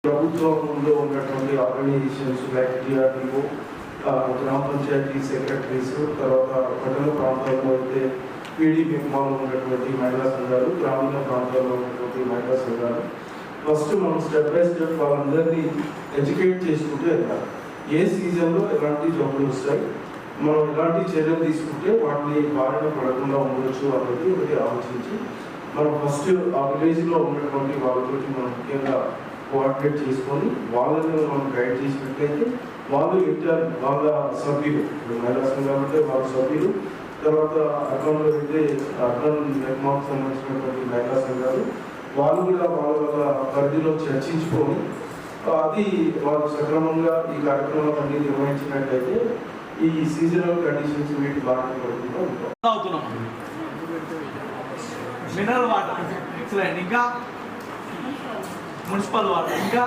ప్రభుత్వంలో ఉన్నటువంటి organisations like టీఆర్డీఓ, గ్రామ పంచాయతీ సెక్రటరీస్, తర్వాత పట్టణ ప్రాంతాల్లో అయితే పీడీ మెప్మాలో ఉన్నటువంటి మహిళా సంఘాలు, గ్రామీణ ప్రాంతాల్లో ఉన్నటువంటి మహిళా సంఘాలు, ఫస్ట్ మనం స్టెప్ బై స్టెప్ వాళ్ళందరినీ ఎడ్యుకేట్ చేసుకుంటూ వెళ్ళాలి. ఏ సీజన్లో ఎలాంటి జబ్బులు వస్తాయి, మనం ఎలాంటి చర్యలు తీసుకుంటే వాటిని బారిన పడకుండా ఉండొచ్చు అనేది ఒకటి ఆలోచించి మనం ఫస్ట్ ఆ విలేజ్లో ఉన్నటువంటి వాళ్ళతోటి మనం ముఖ్యంగా కోఆర్డినేట్ చేసుకొని వాళ్ళని మనం గైడ్ చేసినట్లయితే వాళ్ళు ఇంటర్ వాళ్ళ సభ్యులు, మహిళా సంఘాలు అంటే వాళ్ళ సభ్యులు, తర్వాత అర్బన్లో అయితే అర్బన్ నిర్మాణకు సంబంధించినటువంటి మహిళా సంఘాలు వాళ్ళు కూడా వాళ్ళ పరిధిలో చర్చించుకొని అది వాళ్ళు సక్రమంగా ఈ కార్యక్రమాలన్నీ నిర్వహించినట్లయితే ఈ సీజనల్ కండిషన్స్ వీటి బాగా పడకుండా ఉంటాం. మినరల్ వాటర్ ఎక్సలెంట్, ఇంకా మున్సిపల్ వాటర్, ఇంకా